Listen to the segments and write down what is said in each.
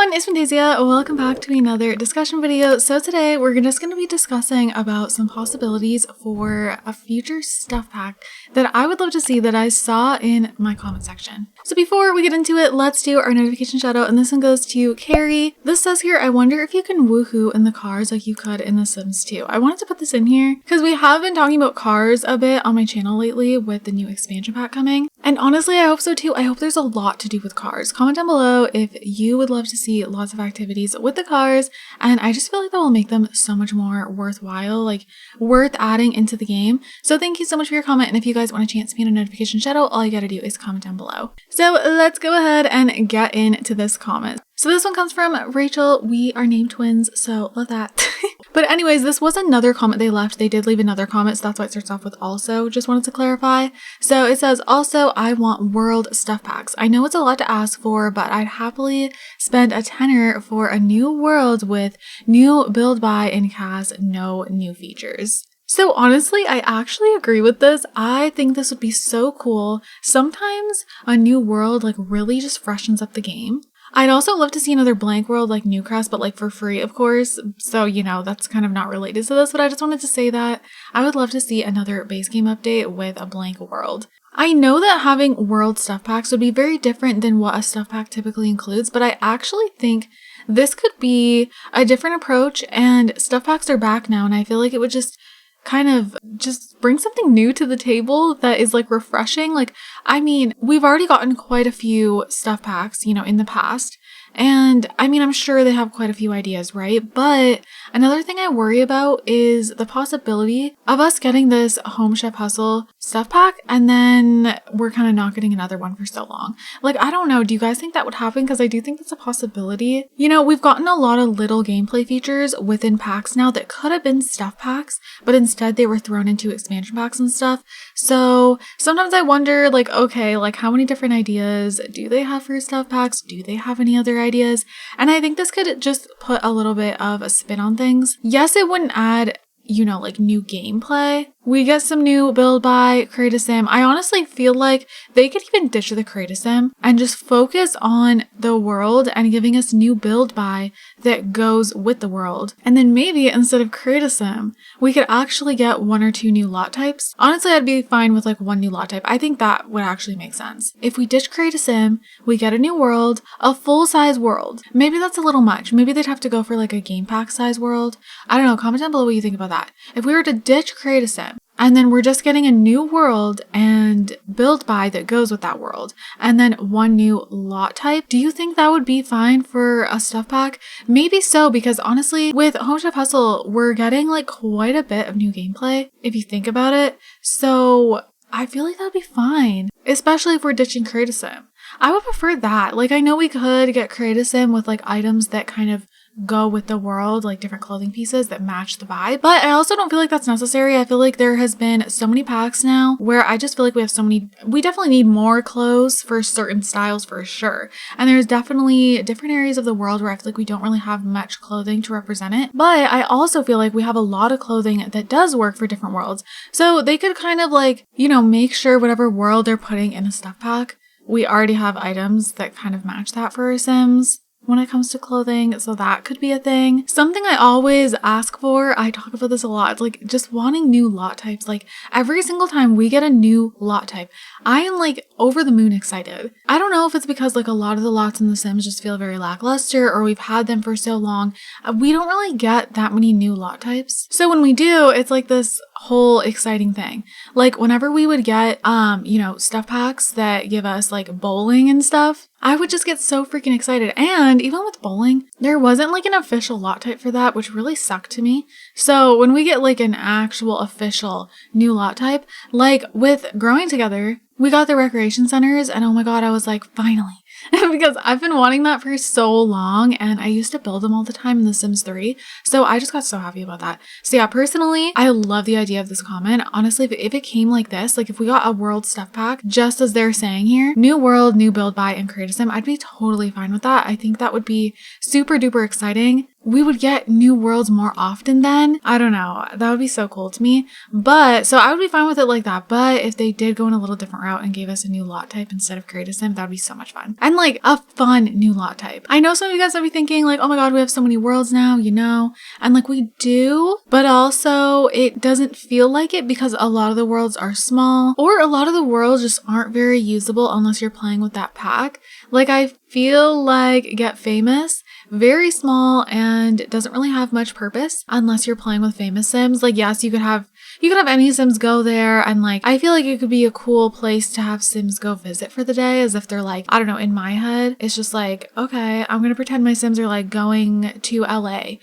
everyone, it's Fantayzia. Welcome back to another discussion video. So today we're just going to be discussing about some possibilities for a future stuff pack that I would love to see that I saw in my comment section. So before we get into it, let's do our notification shout out, and this one goes to Carrie. This says here, I wonder if you can woohoo in the cars like you could in The Sims 2. I wanted to put this in here because we have been talking about cars a bit on my channel lately with the new expansion pack coming. And honestly, I hope so too. I hope there's a lot to do with cars. Comment down below if you would love to see lots of activities with the cars, and I just feel like that will make them so much more worthwhile, like worth adding into the game. So thank you so much for your comment, and if you guys want a chance to be in a notification shout out, all you gotta do is comment down below. So let's go ahead and get into this comment. So this one comes from Rachel. We are named twins, so love that. But anyways, this was another comment they left. They did leave another comment, so that's why it starts off with also. Just wanted to clarify. So it says, also, I want world stuff packs. I know it's a lot to ask for, but I'd happily spend a tenner for a new world with new build buy and cast, no new features. So honestly, I actually agree with this. I think this would be so cool. Sometimes a new world like really just freshens up the game. I'd also love to see another blank world like Newcrest, but like for free, of course. So, you know, that's kind of not related to this, but I just wanted to say that I would love to see another base game update with a blank world. I know that having world stuff packs would be very different than what a stuff pack typically includes, but I actually think this could be a different approach, and stuff packs are back now, and I feel like it would just kind of just bring something new to the table that is like refreshing. Like, I mean, we've already gotten quite a few stuff packs, you know, in the past. And I mean, I'm sure they have quite a few ideas, right? But another thing I worry about is the possibility of us getting this Home Chef Hustle stuff pack and then we're kind of not getting another one for so long. Like, I don't know. Do you guys think that would happen? Because I do think that's a possibility. You know, we've gotten a lot of little gameplay features within packs now that could have been stuff packs, but instead they were thrown into expansion packs and stuff. So sometimes I wonder, like, okay, like how many different ideas do they have for stuff packs? Do they have any other ideas? And I think this could just put a little bit of a spin on things. Yes, it wouldn't add, you know, like new gameplay. We get some new build by Create a Sim. I honestly feel like they could even ditch the Create a Sim and just focus on the world and giving us new build by that goes with the world. And then maybe instead of Create a Sim, we could actually get one or two new lot types. Honestly, I'd be fine with like one new lot type. I think that would actually make sense. If we ditch Create a Sim, we get a new world, a full size world. Maybe that's a little much. Maybe they'd have to go for like a game pack size world. I don't know. Comment down below what you think about that. If we were to ditch Create a Sim, and then we're just getting a new world and build by that goes with that world, and then one new lot type, do you think that would be fine for a stuff pack? Maybe so, because honestly, with Home Chef Hustle, we're getting like quite a bit of new gameplay, if you think about it. So I feel like that'd be fine, especially if we're ditching Create a Sim. I would prefer that. Like, I know we could get Create a Sim with like items that kind of go with the world, like different clothing pieces that match the vibe, but I also don't feel like that's necessary. I feel like there has been so many packs now where I just feel like we have so many, we definitely need more clothes for certain styles for sure, and there's definitely different areas of the world where I feel like we don't really have much clothing to represent it, but I also feel like we have a lot of clothing that does work for different worlds, so they could kind of like, you know, make sure whatever world they're putting in a stuff pack, we already have items that kind of match that for our Sims when it comes to clothing, so that could be a thing. Something I always ask for, I talk about this a lot, like just wanting new lot types. Like every single time we get a new lot type, I am like over the moon excited. I don't know if it's because like a lot of the lots in The Sims just feel very lackluster, or we've had them for so long. We don't really get that many new lot types. So when we do, it's like this whole exciting thing. Like whenever we would get, you know, stuff packs that give us like bowling and stuff, I would just get so freaking excited. And even with bowling, there wasn't like an official lot type for that, which really sucked to me. So when we get like an actual official new lot type, like with Growing Together, we got the recreation centers, and oh my god, I was like, finally. Because I've been wanting that for so long, and I used to build them all the time in The Sims 3, so I just got so happy about that. So yeah, personally, I love the idea of this comment. Honestly, if it came like this, like if we got a world stuff pack, just as they're saying here, new world, new build by, and Create a Sim, I'd be totally fine with that. I think that would be super duper exciting. We would get new worlds more often then. I don't know. That would be so cool to me. But so I would be fine with it like that. But if they did go in a little different route and gave us a new lot type instead of Create a Sim, that would be so much fun. and like a fun new lot type. I know some of you guys might be thinking like, oh my god, we have so many worlds now, you know, and like we do, but also it doesn't feel like it because a lot of the worlds are small, or a lot of the worlds just aren't very usable unless you're playing with that pack. Like I feel like Get Famous, very small and doesn't really have much purpose unless you're playing with famous sims. Like yes, you could have any sims go there, and like I feel like it could be a cool place to have sims go visit for the day, as if they're like, I don't know, in my head it's just like, okay, I'm gonna pretend my sims are like going to LA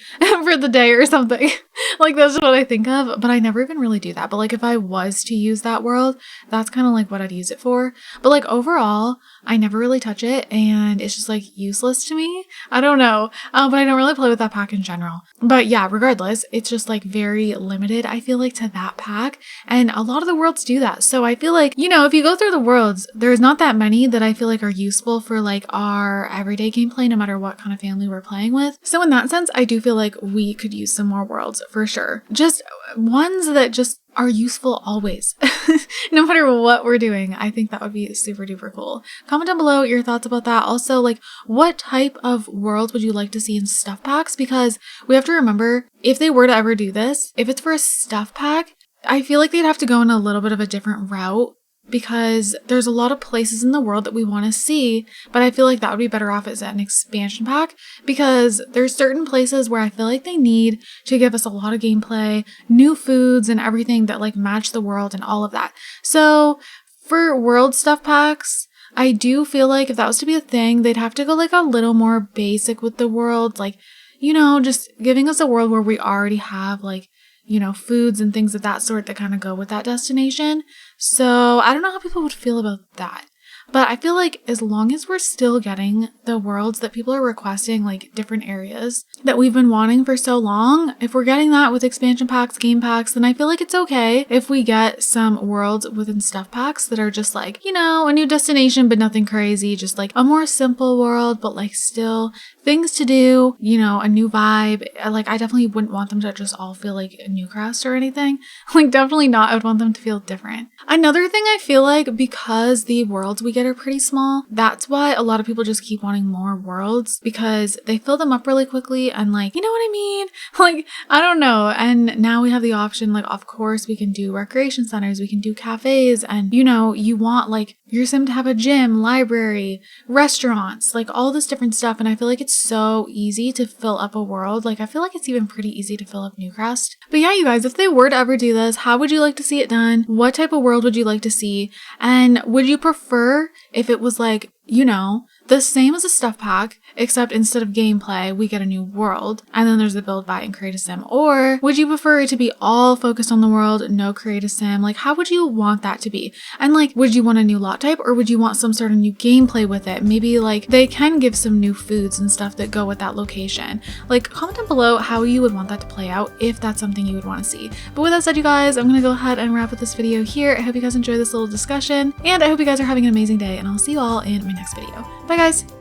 for the day or something. Like that's what I think of, but I never even really do that. But like if I was to use that world, that's kind of like what I'd use it for. But like overall, I never really touch it, and it's just like useless to me. I don't know, but I don't really play with that pack in general. But yeah, regardless, it's just like very limited, I feel like, to that pack, and a lot of the worlds do that. So I feel like, you know, if you go through the worlds, there's not that many that I feel like are useful for like our everyday gameplay, no matter what kind of family we're playing with. So in that sense, I do feel like we could use some more worlds for sure. Just ones that just are useful always, no matter what we're doing. I think that would be super duper cool. Comment down below your thoughts about that. Also, like, what type of world would you like to see in stuff packs? Because we have to remember, if they were to ever do this, if it's for a stuff pack, I feel like they'd have to go in a little bit of a different route, because there's a lot of places in the world that we want to see, but I feel like that would be better off as an expansion pack, because there's certain places where I feel like they need to give us a lot of gameplay, new foods and everything that like match the world and all of that. So for world stuff packs, I do feel like if that was to be a thing, they'd have to go like a little more basic with the world, like, you know, just giving us a world where we already have like, you know, foods and things of that sort that kind of go with that destination. So I don't know how people would feel about that. But I feel like as long as we're still getting the worlds that people are requesting, like different areas that we've been wanting for so long, if we're getting that with expansion packs, game packs, then I feel like it's okay if we get some worlds within stuff packs that are just like, you know, a new destination, but nothing crazy, just like a more simple world, but like still things to do, you know, a new vibe. Like I definitely wouldn't want them to just all feel like a Newcrest or anything. Like definitely not. I would want them to feel different. Another thing I feel like, because the worlds we get are pretty small, that's why a lot of people just keep wanting more worlds, because they fill them up really quickly, and like, you know what I mean? Like, I don't know. And now we have the option, like, of course we can do recreation centers, we can do cafes, and you know, you want like your sim to have a gym, library, restaurants, like all this different stuff. And I feel like it's so easy to fill up a world. Like I feel like it's even pretty easy to fill up Newcrest. But yeah, you guys, if they were to ever do this, how would you like to see it done? What type of world would you like to see? And would you prefer if it was like, you know, the same as a stuff pack, except instead of gameplay, we get a new world, and then there's the build, buy, and create a sim? Or would you prefer it to be all focused on the world, no create a sim? Like, how would you want that to be? And like, would you want a new lot type, or would you want some sort of new gameplay with it? Maybe like they can give some new foods and stuff that go with that location. Like, comment down below how you would want that to play out, if that's something you would want to see. But with that said, you guys, I'm gonna go ahead and wrap up this video here. I hope you guys enjoyed this little discussion, and I hope you guys are having an amazing day, and I'll see you all in my next video. Bye guys!